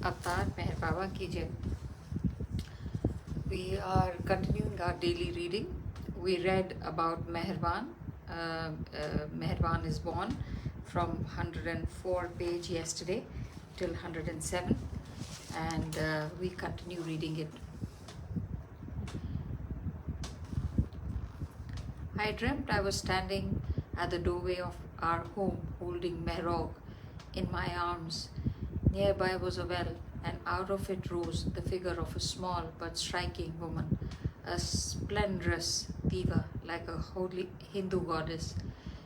अवतार मेहर बाबा की जय. We are continuing our daily reading. We read about Meherwan. Meherwan is born from 104 page yesterday till 107, and we continue reading it. I dreamt I was standing at the doorway of our home holding Mehrog in my arms. Nearby was a well, and out of it rose the figure of a small but striking woman, a splendorous diva like a holy Hindu goddess.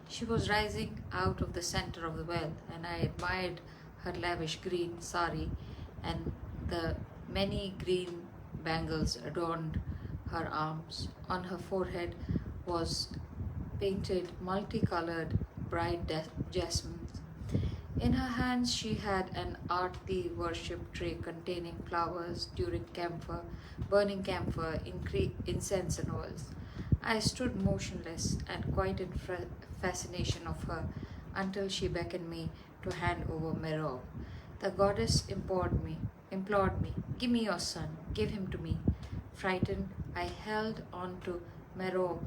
She was rising out of the center of the well, and I admired her lavish green sari and the many green bangles adorned her arms. On her forehead was painted multicolored bright jasmines. In her hands she had an arti worship tray containing flowers during camphor, burning camphor, incense and oils. I stood motionless and quite in fascination of her until she beckoned me to hand over Merov. The goddess implored me, give me your son, give him to me. Frightened, I held on to Merov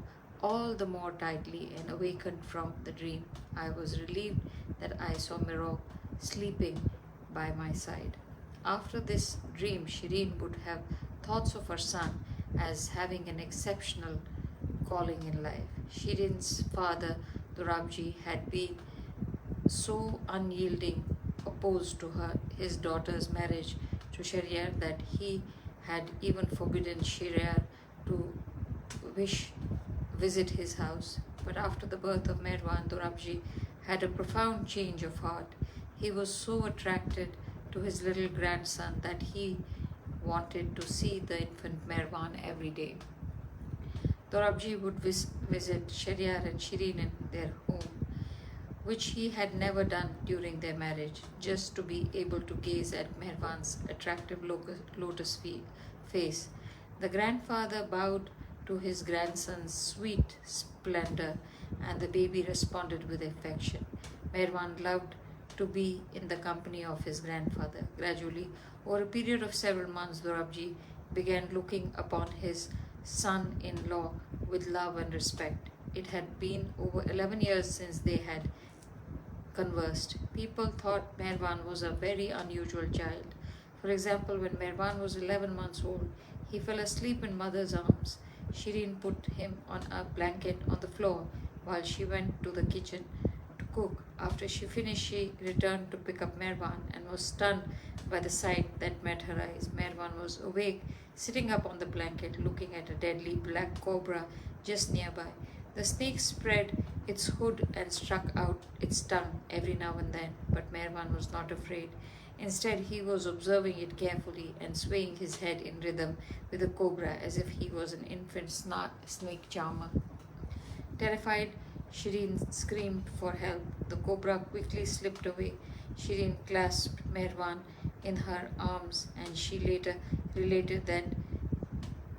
all the more tightly and awakened from the dream. I was relieved that I saw Merov sleeping by my side. After this dream, Shireen would have thoughts of her son as having an exceptional calling in life. Shireen's father, Durabji, had been so unyielding, opposed to his daughter's marriage to Shariar that he had even forbidden Shariar to visit his house. But after the birth of Merwan, Dorabji had a profound change of heart. He was so attracted to his little grandson that he wanted to see the infant Merwan every day. Dorabji would visit Shariar and Shireen in their home, which he had never done during their marriage, just to be able to gaze at Merwan's attractive lotus face. The grandfather bowed to his grandson's sweet splendor, and the baby responded with affection. Merwan loved to be in the company of his grandfather. Gradually, over a period of several months, Dorabji began looking upon his son-in-law with love and respect. It had been over 11 years since they had conversed. People thought Merwan was a very unusual child. For example, when Merwan was 11 months old, he fell asleep in mother's arms. Shireen put him on a blanket on the floor while she went to the kitchen to cook. After she finished, she returned to pick up Merwan and was stunned by the sight that met her eyes. Merwan was awake, sitting up on the blanket, looking at a deadly black cobra just nearby. The snake spread its hood and struck out its tongue every now and then, but Merwan was not afraid. Instead, he was observing it carefully and swaying his head in rhythm with the cobra as if he was an infant snake charmer. Terrified, Shireen screamed for help. The cobra quickly slipped away. Shireen clasped Merwan in her arms, and she later related that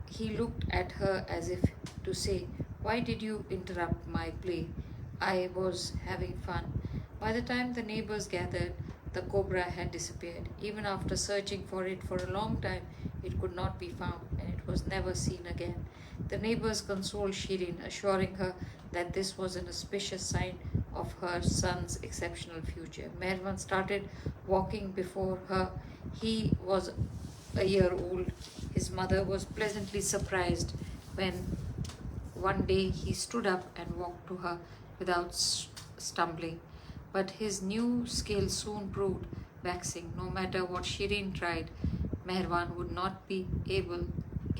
he looked at her as if to say, "Why did you interrupt my play? I was having fun." By the time the neighbors gathered, the cobra had disappeared. Even after searching for it for a long time, it could not be found, and it was never seen again. The neighbors consoled Shireen, assuring her that this was an auspicious sign of her son's exceptional future. Mervan started walking before her. He was a year old. His mother was pleasantly surprised when one day he stood up and walked to her without stumbling. But his new skill soon proved vexing. No matter what Shireen tried, Meherwan would not be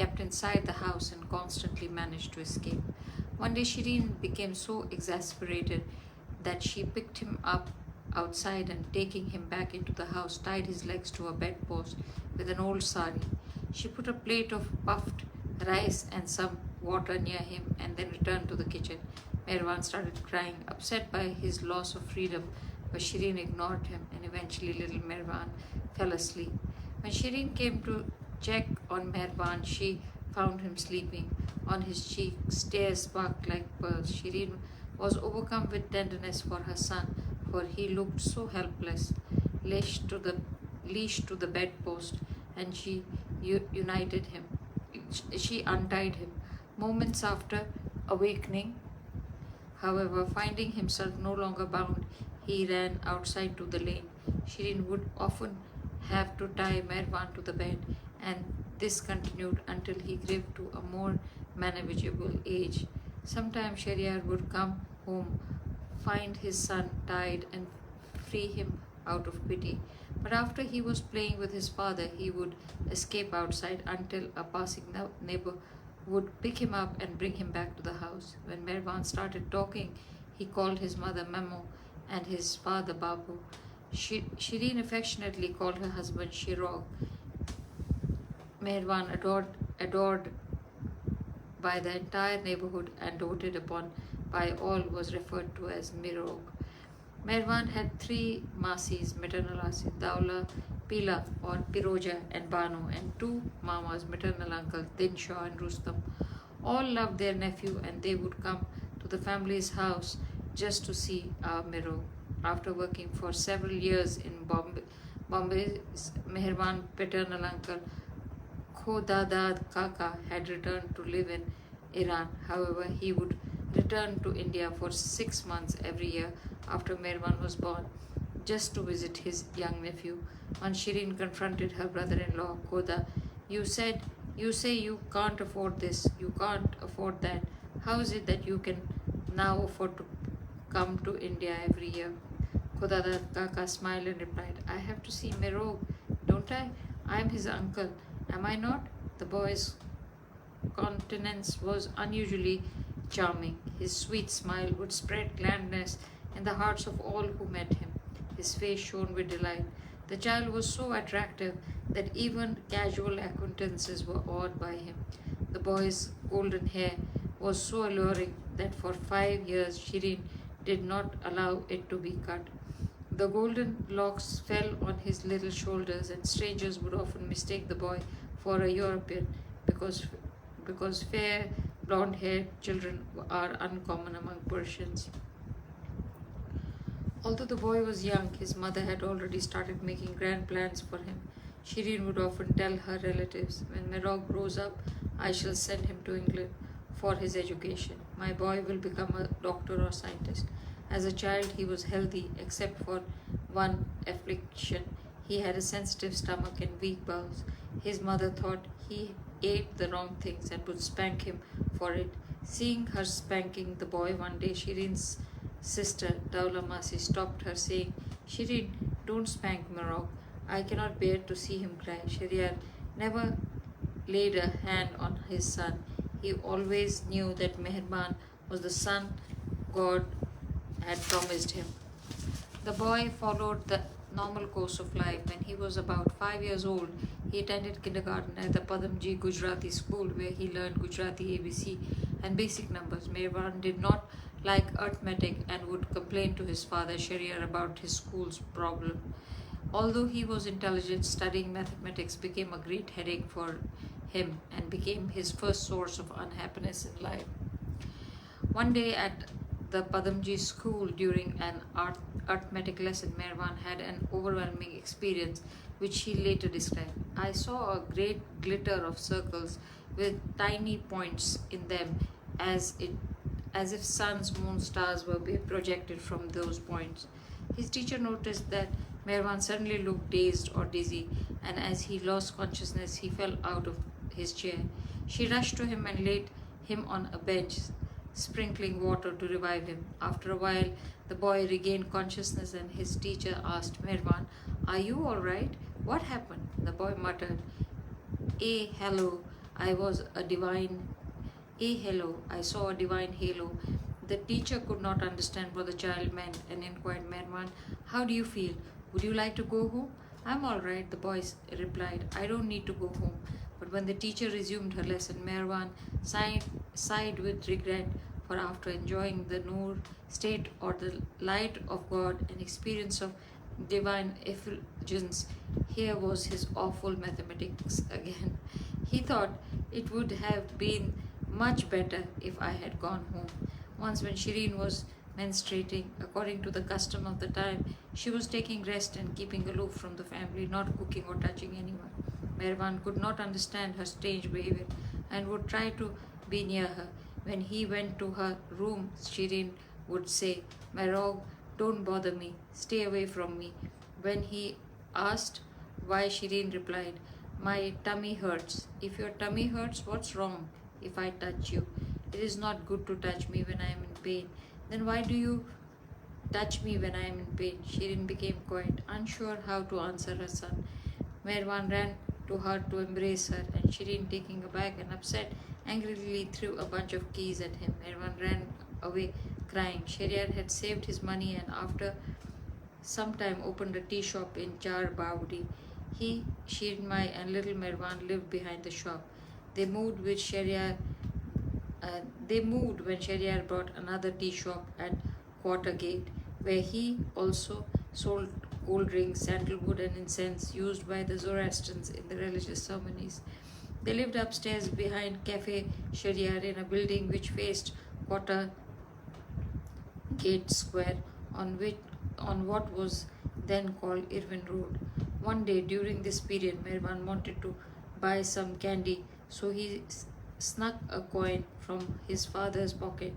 kept inside the house and constantly managed to escape. One day Shireen became so exasperated that she picked him up outside and taking him back into the house, tied his legs to a bedpost with an old sari. She put a plate of puffed rice and some water near him and then returned to the kitchen. Merwan started crying, upset by his loss of freedom, but Shireen ignored him, and eventually little Merwan fell asleep. When Shireen came to check on Merwan, she found him sleeping. On his cheeks, tears sparkled like pearls. Shireen was overcome with tenderness for her son, for he looked so helpless. Lashed to the leash to the bedpost, and she united him. She untied him. Moments after awakening, however, finding himself no longer bound, he ran outside to the lane. Shirin would often have to tie Mervan to the bed, and this continued until he grew to a more manageable age. Sometimes Shahryar would come home, find his son tied, and free him out of pity. But after he was playing with his father, he would escape outside until a passing neighbor would pick him up and bring him back to the house. When Mervan started talking, he called his mother Memo and his father Babu. Shireen affectionately called her husband Shirog. Mervan, adored by the entire neighborhood and doted upon by all, was referred to as Mirog. Mervan had three Masis, maternal aunts, Daula, Pila or Piroja and Banu, and two Mamas, maternal uncles, Dinshaw and Rustam. All loved their nephew, and they would come to the family's house just to see our Mirog. After working for several years in Bombay's Meherban paternal uncle Khodadad Kaka had returned to live in Iran. However, he would return to India for 6 months every year after Meherban was born, just to visit his young nephew. When Shirin confronted her brother-in-law, Khoda, you say you can't afford this, you can't afford that. How is it that you can now afford to come to India every year? Khodadad Kaka smiled and replied, I have to see Merog, don't I? I am his uncle, am I not? The boy's countenance was unusually charming. His sweet smile would spread gladness in the hearts of all who met him. His face shone with delight. The child was so attractive that even casual acquaintances were awed by him. The boy's golden hair was so alluring that for 5 years Shirin did not allow it to be cut. The golden locks fell on his little shoulders, and strangers would often mistake the boy for a European because fair blonde-haired children are uncommon among Persians. Although the boy was young, his mother had already started making grand plans for him. Shirin would often tell her relatives, when Merog grows up, I shall send him to England for his education. My boy will become a doctor or scientist. As a child, he was healthy except for one affliction. He had a sensitive stomach and weak bowels. His mother thought he ate the wrong things and would spank him for it. Seeing her spanking the boy one day, Shirin's sister, Daula Masi, stopped her, saying, Shirin, don't spank Merog. I cannot bear to see him cry. Shahryar never laid a hand on his son. He always knew that Meherban was the son God had promised him. The boy followed the normal course of life. When he was about 5 years old, he attended kindergarten at the Padamji Gujarati school, where he learned Gujarati ABC and basic numbers. Meherban did not like arithmetic and would complain to his father Shahryar about his school's problem. Although he was intelligent, studying mathematics became a great headache for him and became his first source of unhappiness in life. One day at the Padamji school, during an arithmetic lesson, Meherban had an overwhelming experience which he later described. I saw a great glitter of circles with tiny points in them, as if suns, moons, stars were being projected from those points. His teacher noticed that Meherban suddenly looked dazed or dizzy, and as he lost consciousness, he fell out of his chair. She rushed to him and laid him on a bench, sprinkling water to revive him. After a while, the boy regained consciousness, and his teacher asked Meherban, Are you all right? What happened? The boy muttered, hello, I saw a divine halo. The teacher could not understand what the child meant and inquired Meherban, How do you feel? Would you like to go home? I'm all right, the boy replied. I don't need to go home. But when the teacher resumed her lesson, Meherban sighed with regret, for after enjoying the Noor state or the light of God and experience of divine effulgence, here was his awful mathematics again. He thought it would have been much better if I had gone home. Once when Shirin was menstruating, according to the custom of the time, She was taking rest and keeping aloof from the family, not cooking or touching anyone. Merwan could not understand her strange behavior and would try to be near her. When he went to her room, Shirin would say, Merog, don't bother me, stay away from me. When he asked why, Shirin replied, my tummy hurts. If your tummy hurts, what's wrong if I touch you? It is not good to touch me when I am in pain. Then why do you touch me when I am in pain? Shirin became quiet, unsure how to answer her son. Merwan ran to her to embrace her, and Shirin, taking aback and upset, angrily threw a bunch of keys at him. Merwan ran away crying. Shahryar had saved his money and after some time opened a tea shop in Char Bawdi. He, Shirmai, and little Merwan lived behind the shop. They moved with Shahryar. They moved when Shahryar brought another tea shop at Quarter Gate, where he also sold cold drinks, sandalwood, and incense used by the Zoroastrians in the religious ceremonies. They lived upstairs behind Cafe Shahryar in a building which faced Quarter Gate Square, on what was then called Irvin Road. One day during this period, Merwan wanted to buy some candy, so he snuck a coin from his father's pocket.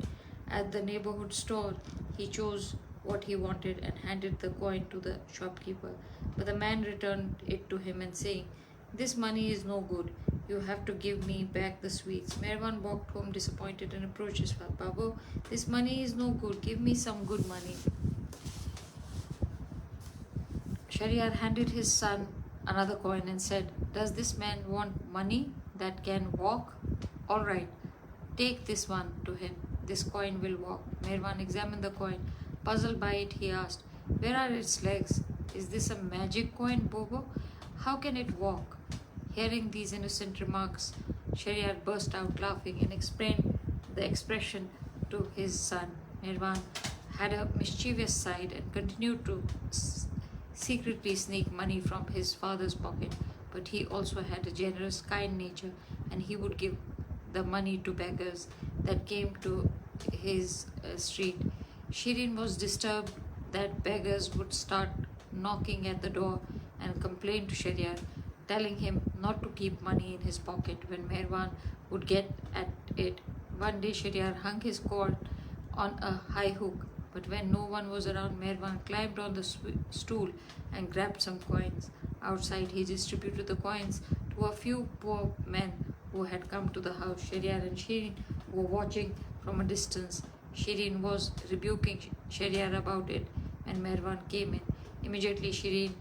At the neighborhood store, he chose what he wanted and handed the coin to the shopkeeper. But the man returned it to him and saying, this money is no good. You have to give me back the sweets. Merwan walked home disappointed and approached his father. Babu, this money is no good. Give me some good money. Shahryar handed his son another coin and said, does this man want money that can walk? All right, take this one to him. This coin will walk. Merwan examined the coin. Puzzled by it, he asked, where are its legs? Is this a magic coin, Bobo? How can it walk? Hearing these innocent remarks, Shahryar burst out laughing and explained the expression to his son. Merwan had a mischievous side and continued to secretly sneak money from his father's pocket, but he also had a generous, kind nature, and he would give the money to beggars that came to his street. Shirin was disturbed that beggars would start knocking at the door and complain to Shahryar, telling him not to keep money in his pocket when Merwan would get at it. One day Shahryar hung his coat on a high hook, but when no one was around, Merwan climbed on the stool and grabbed some coins. Outside, he distributed the coins to a few poor men who had come to the house. Shahryar and Shirin were watching from a distance. Shirin was rebuking Shahryar about it when Merwan came in. Immediately, Shirin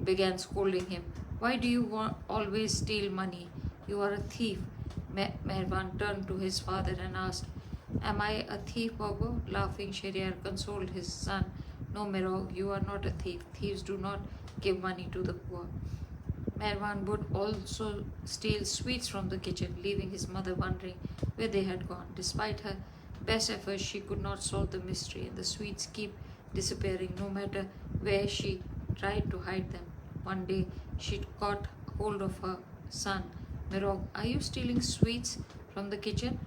began scolding him. Why do you always steal money? You are a thief. Merwan turned to his father and asked, am I a thief, Bobo? Laughing, Shahryar consoled his son. No, Merog, you are not a thief. Thieves do not give money to the poor. Merwan would also steal sweets from the kitchen, leaving his mother wondering where they had gone. Despite her best efforts, she could not solve the mystery, and the sweets keep disappearing no matter where she tried to hide them. One day, she caught hold of her son. Merog, are you stealing sweets from the kitchen?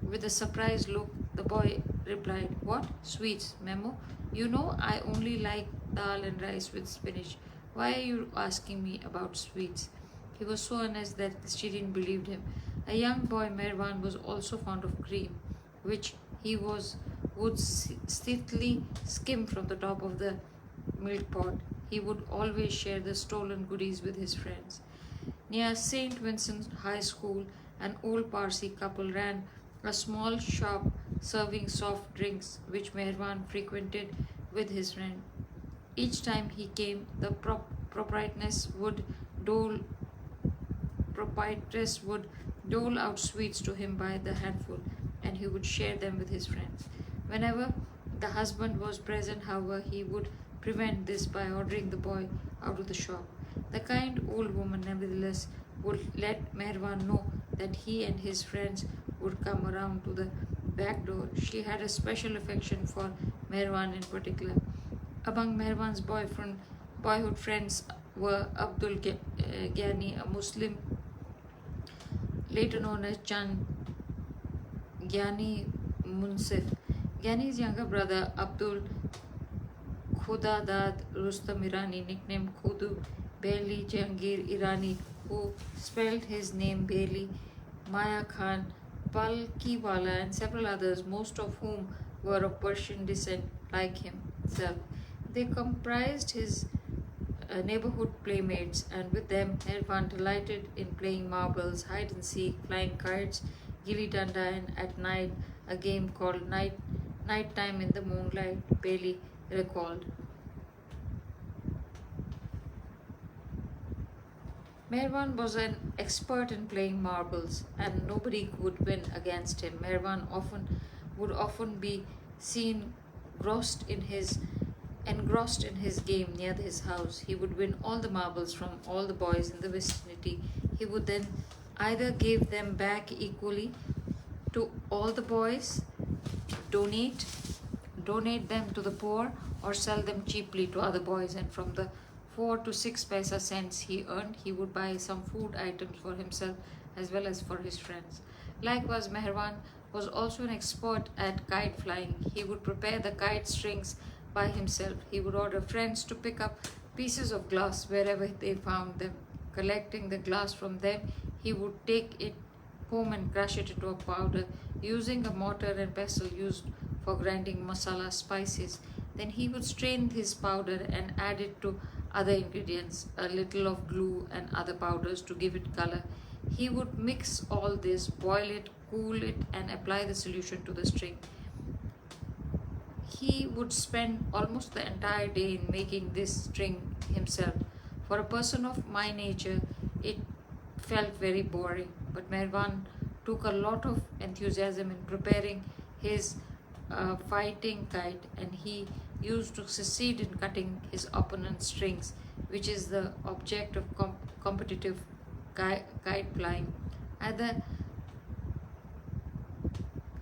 With a surprised look, the boy replied, what? Sweets, Memo? You know I only like dal and rice with spinach. Why are you asking me about sweets? He was so honest that Shirin believed him. A young boy, Merwan, was also fond of cream, which he would stealthily skim from the top of the milk pot. He would always share the stolen goodies with his friends. Near St. Vincent High School, an old Parsi couple ran a small shop serving soft drinks, which Merwan frequented with his friend. Each time he came, the proprietress would dole out sweets to him by the handful, and he would share them with his friends. Whenever the husband was present, however, he would prevent this by ordering the boy out of the shop. The kind old woman, nevertheless, would let Merwan know that he and his friends would come around to the back door. She had a special affection for Merwan in particular. Among Merwan's boyhood friends were Abdul Ghani, a Muslim, later known as Chan Ghani Munsif. Ghani's younger brother, Abdul Khuda Dad Rustam Irani, nicknamed Khudu, Beli Jahangir Irani, who spelled his name Beli, Maya Khan, Palkiwala, and several others, most of whom were of Persian descent like himself. They comprised his neighborhood playmates, and with them Nirvan delighted in playing marbles, hide and seek, flying kites, gilli danda, and at night a game called Nighttime in the Moonlight, Bailey recalled. Mervan was an expert in playing marbles, and nobody could win against him. Mervan would often be seen engrossed in his game near his house. He would win all the marbles from all the boys in the vicinity. He would then either give them back equally to all the boys, donate them to the poor, or sell them cheaply to other boys, and from the 4 to 6 paisa cents he earned, he would buy some food items for himself as well as for his friends. Likewise, Meherwan was also an expert at kite flying. He would prepare the kite strings by himself. He would order friends to pick up pieces of glass wherever they found them. Collecting the glass from them, he would take it home and crush it into a powder using a mortar and pestle used for grinding masala spices. Then he would strain his powder and add it to other ingredients, a little of glue and other powders to give it color. He would mix all this, boil it, cool it, and apply the solution to the string. He would spend almost the entire day in making this string himself. For a person of my nature, it felt very boring, but Mervan took a lot of enthusiasm in preparing his fighting kite, and he used to succeed in cutting his opponent's strings, which is the object of competitive kite flying. At the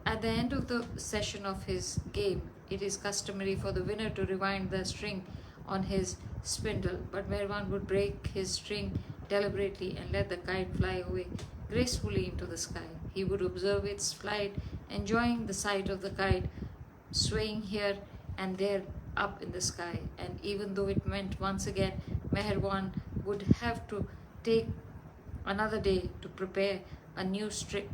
at the end of the session of his game, it is customary for the winner to rewind the string on his spindle, but Mervan would break his string deliberately and let the kite fly away gracefully into the sky. He would observe its flight, enjoying the sight of the kite swaying here and there up in the sky, and even though it meant once again Meherwan would have to take another day to prepare a new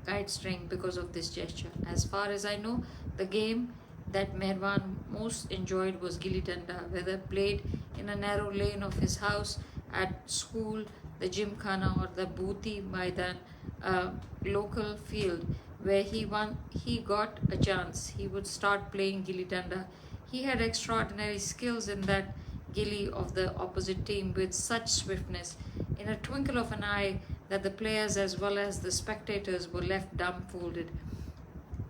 kite string because of this gesture. As far as I know, the game that Meherwan most enjoyed was gilli danda, whether played in a narrow lane of his house, at school, the gymkhana, or the Bhuti Maidan, a local field where he got a chance. He would start playing gilli danda. He had extraordinary skills in that gilli of the opposite team with such swiftness, in a twinkle of an eye, that the players as well as the spectators were left dumbfolded.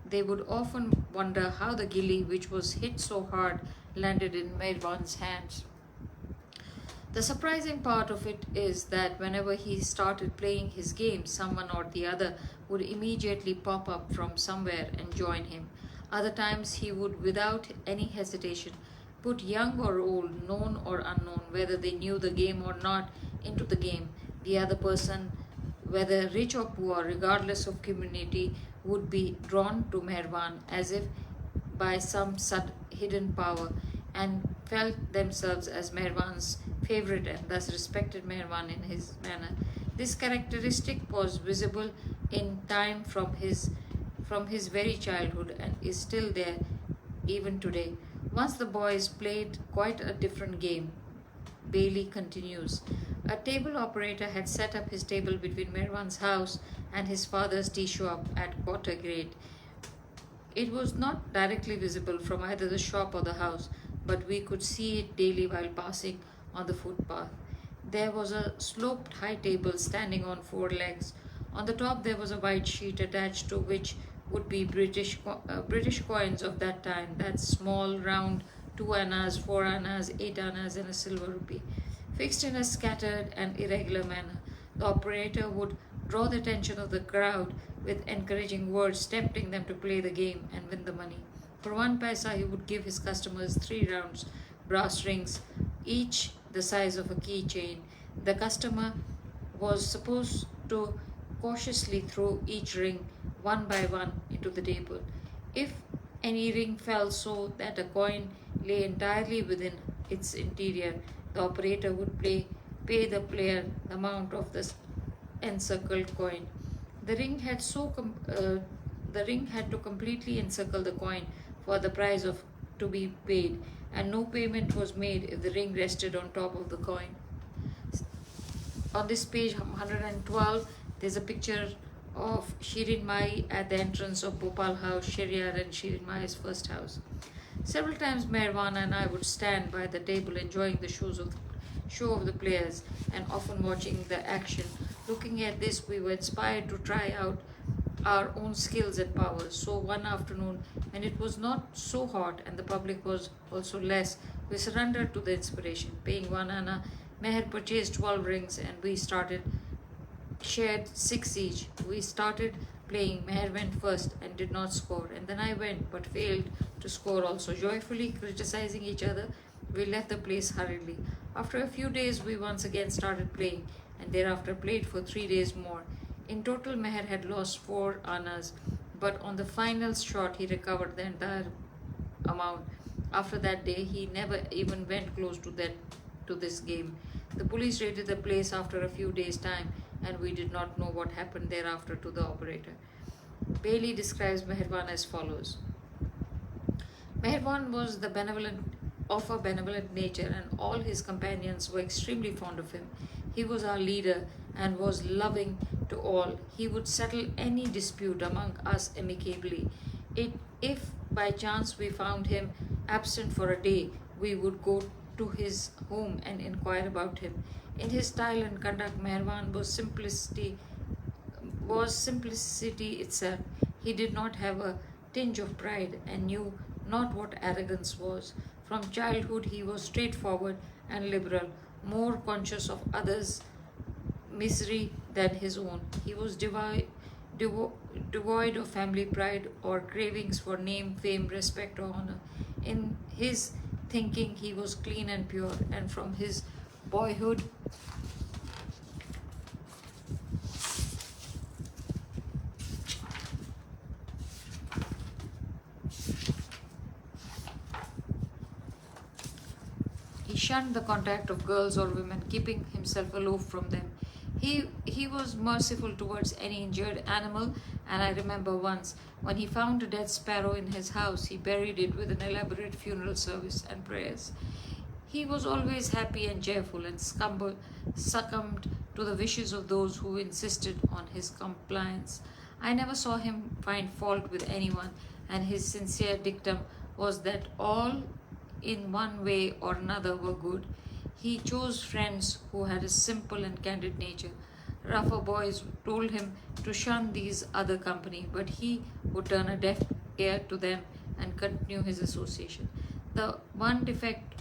They would often wonder how the gilli, which was hit so hard, landed in Meherwan's hands. The surprising part of it is that whenever he started playing his game, someone or the other would immediately pop up from somewhere and join him. Other times he would, without any hesitation, put young or old, known or unknown, whether they knew the game or not, into the game. The other person, whether rich or poor, regardless of community, would be drawn to Meherwan as if by some hidden power, and felt themselves as Meherwan's favorite and thus respected Meherwan in his manner. This characteristic was visible in time from his very childhood and is still there even today. Once the boys played quite a different game. Bailey continues. A table operator had set up his table between Meherwan's house and his father's tea shop at quarter grade. It was not directly visible from either the shop or the house, but we could see it daily while passing on the footpath. There was a sloped high table standing on 4 legs. On the top there was a white sheet attached to which would be British coins of that time. That's small, round, 2 annas, 4 annas, 8 annas, and a silver rupee, fixed in a scattered and irregular manner. The operator would draw the attention of the crowd with encouraging words, tempting them to play the game and win the money. For 1 paisa, he would give his customers 3 rounds brass rings, each the size of a keychain. The customer was supposed to cautiously throw each ring one by one into the table. If any ring fell so that a coin lay entirely within its interior. The operator would pay the player the amount of the encircled coin. The ring had the ring had to completely encircle the coin for the price of to be paid, and no payment was made if the ring rested on top of the coin. On this page 112, there's a picture of Shirin Mai at the entrance of Bhopal House, Sheriar and Shirin Mai's first house. Several times Meherwan and I would stand by the table enjoying the show of the players and often watching the action. Looking at this, we were inspired to try out our own skills and powers. So one afternoon, when it was not so hot and the public was also less, we surrendered to the inspiration. Paying 1 anna, Meher purchased 12 rings and we shared 6 each. We started playing. Meher went first and did not score, and then I went but failed to score also. Joyfully criticizing each other, we left the place hurriedly. After a few days, we once again started playing, and thereafter played for 3 days more. In total, Meher had lost 4 annas, but on the final shot, he recovered the entire amount. After that day, he never even went close to this game. The police raided the place after a few days' time, and we did not know what happened thereafter to the operator. Bailey describes Meherwan as follows. Meherwan was of a benevolent nature, and all his companions were extremely fond of him. He was our leader and was loving to all. He would settle any dispute among us amicably. If by chance we found him absent for a day, we would go to his home and inquire about him. In his style and conduct, Meherwan was simplicity itself. He did not have a tinge of pride and knew not what arrogance was. From childhood, he was straightforward and liberal, more conscious of others' misery than his own. He was devoid of family pride or cravings for name, fame, respect, or honor. In his thinking, he was clean and pure, and from his boyhood, he shunned the contact of girls or women, keeping himself aloof from them. He was merciful towards any injured animal, and I remember once when he found a dead sparrow in his house, he buried it with an elaborate funeral service and prayers. He was always happy and cheerful and succumbed to the wishes of those who insisted on his compliance. I never saw him find fault with anyone, and his sincere dictum was that all in one way or another were good. He chose friends who had a simple and candid nature. Rougher boys told him to shun these other company, but he would turn a deaf ear to them and continue his association. The one defect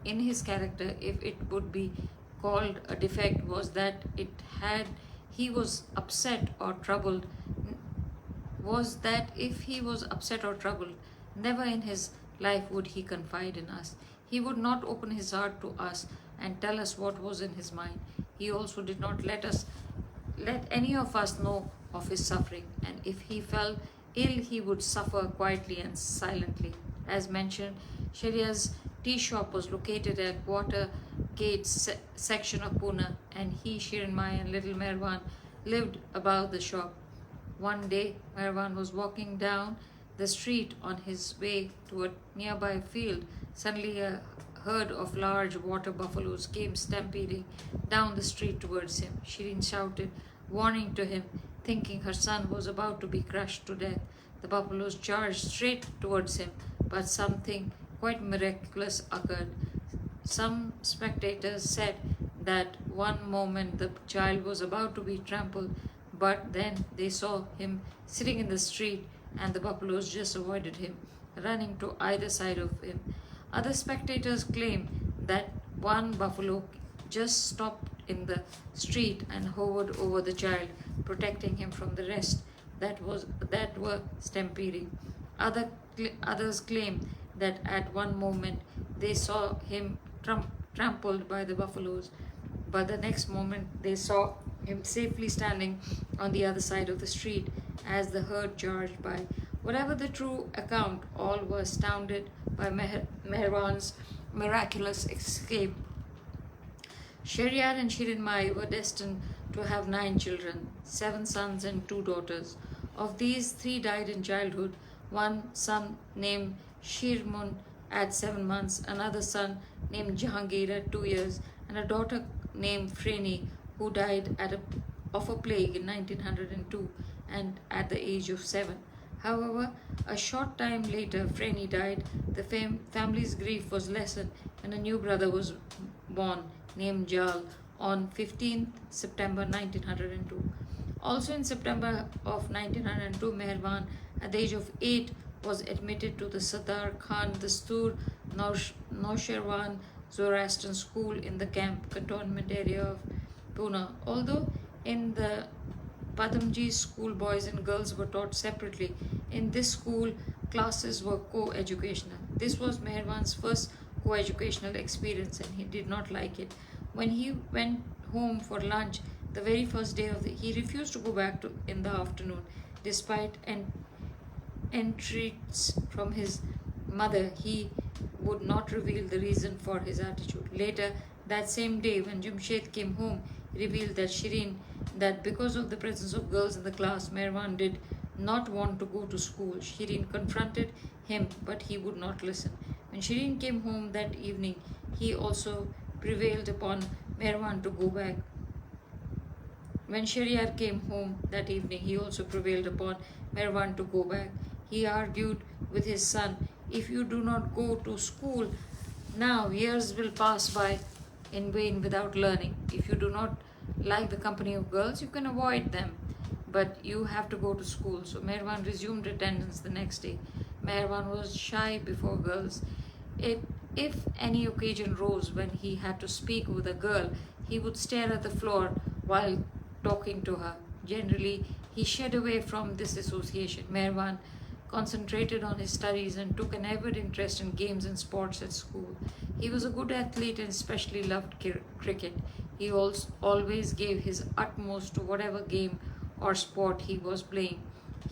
in his character, if it would be called a defect, was that he was upset or troubled. Was that if he was upset or troubled, never in his life would he confide in us. He would not open his heart to us and tell us what was in his mind. He also did not let any of us know of his suffering, and if he fell ill, he would suffer quietly and silently. As mentioned, Sheria's tea shop was located at Watergate section of Pune, and he, Shirin Mai, and little Meherwan lived above the shop. One day, Meherwan was walking down the street on his way to a nearby field. Suddenly, a herd of large water buffaloes came stampeding down the street towards him. Shirin shouted, warning to him, thinking her son was about to be crushed to death. The buffaloes charged straight towards him, but something quite miraculous occurred. Some spectators said that one moment the child was about to be trampled, but then they saw him sitting in the street and the buffaloes just avoided him, running to either side of him. Other spectators claim that one buffalo just stopped in the street and hovered over the child, protecting him from the rest that were stampeding. Others claim that at one moment they saw him trampled by the buffaloes, but the next moment they saw him safely standing on the other side of the street as the herd charged by. Whatever the true account, all were astounded by Meherwan's miraculous escape. Shariar and Shirin Mai were destined to have 9 children, 7 sons and 2 daughters. Of these, 3 died in childhood. One son named Shirmun at 7 months, another son named Jahangir at 2 years, and a daughter named Freni who died of a plague in 1902 and at the age of 7. However, a short time later, Freni died. The family's grief was lessened when a new brother was born named Jal on 15th September 1902. Also in September of 1902, Meherwan, at the age of 8, was admitted to the Sardar Khan Dastur Naushirwan Zoroastrian school in the camp cantonment area of Pune. Although in the Padamji school, boys and girls were taught separately. In this school, classes were co-educational. This was Meherwan's first co-educational experience and he did not like it. When he went home for lunch the very first day he refused to go back in the afternoon. Despite entreaties from his mother, he would not reveal the reason for his attitude. Later that same day, when Jumshed came home, he revealed that because of the presence of girls in the class, Meherwan did not want to go to school. Shirin confronted him, but he would not listen. When Shirin came home that evening, he also prevailed upon Meherwan to go back. When Shariar came home that evening, he also prevailed upon Meherwan to go back. He argued with his son, "If you do not go to school now, years will pass by in vain without learning. If you do not like the company of girls, you can avoid them, but you have to go to school." So Meherwan resumed attendance the next day. Meherwan was shy before girls. If any occasion rose when he had to speak with a girl, he would stare at the floor while talking to her. Generally, he shied away from this association. Meherwan concentrated on his studies and took an avid interest in games and sports at school. He was a good athlete and especially loved cricket. He always gave his utmost to whatever game or sport he was playing.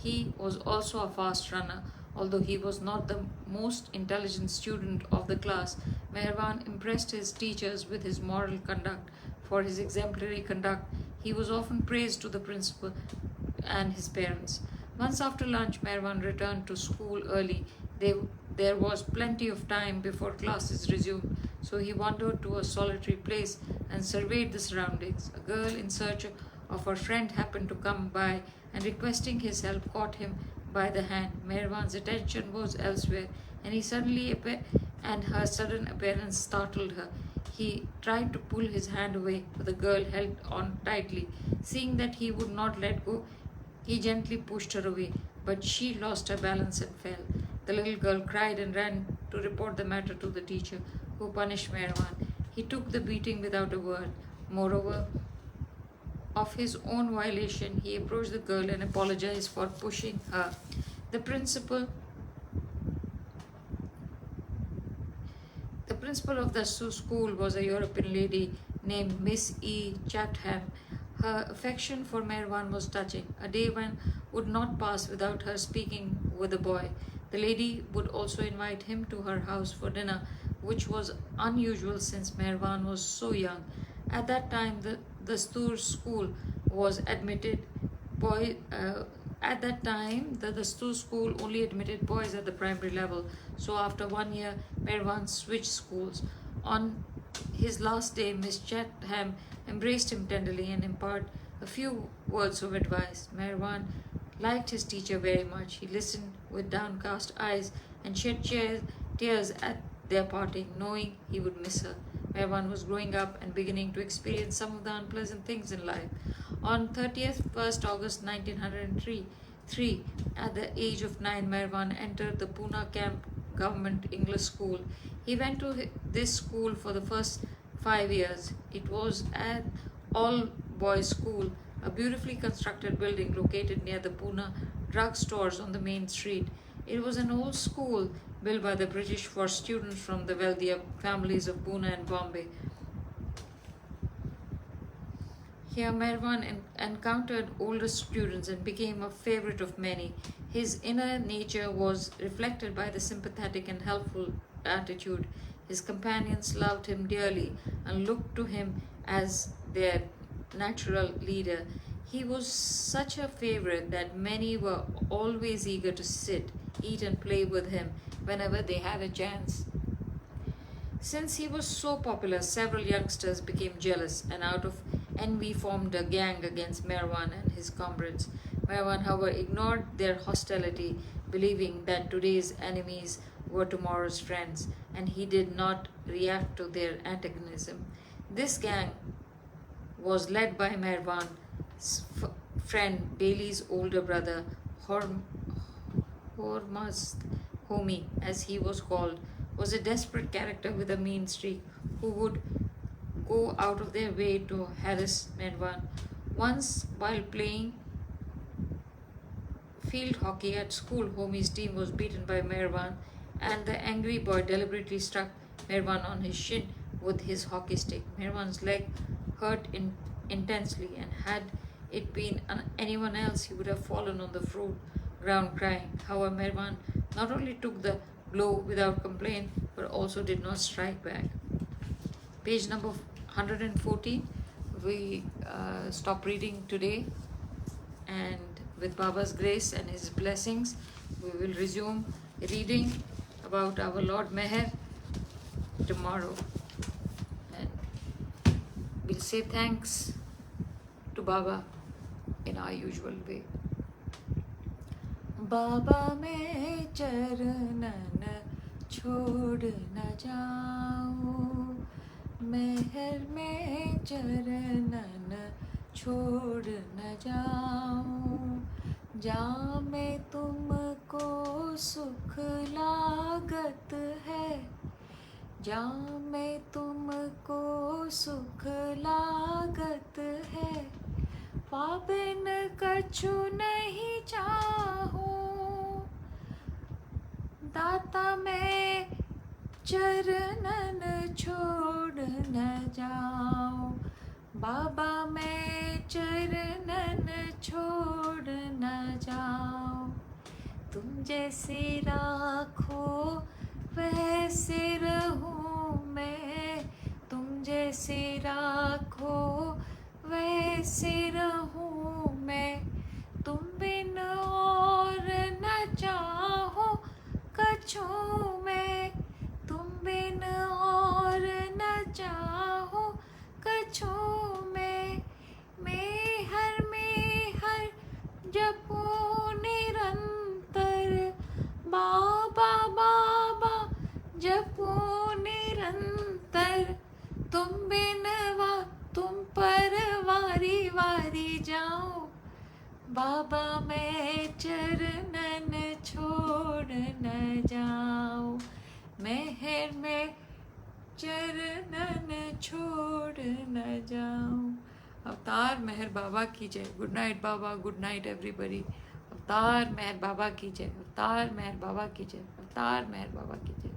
He was also a fast runner. Although he was not the most intelligent student of the class, Meherwan impressed his teachers with his moral conduct. For his exemplary conduct, he was often praised to the principal and his parents. Once after lunch, Meherwan returned to school early. There was plenty of time before classes resumed, so he wandered to a solitary place and surveyed the surroundings. A girl in search of her friend happened to come by and, requesting his help, caught him by the hand. Meherwan's attention was elsewhere, and her sudden appearance startled her. He tried to pull his hand away, but the girl held on tightly. Seeing that he would not let go, he gently pushed her away, but she lost her balance and fell. The little girl cried and ran to report the matter to the teacher, who punished Meherwan. He took the beating without a word. Moreover, of his own violation, he approached the girl and apologized for pushing her. The principal of the school was a European lady named Miss E. Chatham. Her affection for Meherwan was touching. A day would not pass without her speaking with the boy. The lady would also invite him to her house for dinner, which was unusual since Meherwan was so young. At that time, the Dastur school was admitted boy. At that time, the Dastur school only admitted boys at the primary level. So after 1 year, Meherwan switched schools. On his last day, Miss Chatham embraced him tenderly and imparted a few words of advice. Meherwan liked his teacher very much. He listened with downcast eyes and shed tears at their parting, knowing he would miss her. Meherwan was growing up and beginning to experience some of the unpleasant things in life. On 1st August 1903, at the age of 9, Meherwan entered the Pune Camp Government English School. He went to this school for the first 5 years. It was an all-boys school, a beautifully constructed building located near the Pune drug stores on the main street. It was an old school built by the British for students from the wealthier families of Pune and Bombay. Here Meherwan encountered older students and became a favorite of many. His inner nature was reflected by the sympathetic and helpful attitude. His companions loved him dearly and looked to him as their natural leader. He was such a favorite that many were always eager to sit, eat, and play with him whenever they had a chance. Since he was so popular, several youngsters became jealous and out of envy formed a gang against Merwan and his comrades. Merwan, however, ignored their hostility, believing that today's enemies were tomorrow's friends, and he did not react to their antagonism. This gang was led by Merwan's friend Bailey's older brother, Hormuz Homi, as he was called, was a desperate character with a mean streak who would go out of their way to harass Merwan. Once, while playing field hockey at school, Homi's team was beaten by Merwan, and the angry boy deliberately struck Merwan on his shin with his hockey stick. Merwan's leg hurt intensely, and had it been anyone else, he would have fallen on the floor ground crying. However, Merwan not only took the blow without complaint but also did not strike back. Page number 114. We stop reading today, and with Baba's grace and his blessings, we will resume reading about our Lord Meher tomorrow. And we'll say thanks to Baba in our usual way. Baba mein charanan chhod na jao, meher mein charanan chhod na jao, जहाँ में तुमको सुख लागत है, जहाँ में तुमको सुख लागत है, पाबिन कछु नहीं चाहूं, दाता मैं चरणन छोड़ न जाऊं, बाबा मैं चरणन छोड़ न जाऊं, तुम जैसे राखो वैसे रहूं मैं, तुम जैसे राखो वैसे रहूं मैं, तुम बिन और न चाहो कछु मैं, तुम बिन और न चाहो कछु मैं हर जपो निरंतर, बाबा बाबा जपो निरंतर, तुम बिन तुम पर वारी वारी जाओ, बाबा मैं चरणन छोड़ न जाओ, मेहर में चरणन छोड़ न जाओ। अवतार मेहर बाबा की जय। गुड नाइट बाबा, गुड नाइट एवरीबॉडी। अवतार मेहर बाबा की जय, अवतार मेहर बाबा की जय, अवतार मेहर बाबा की जय।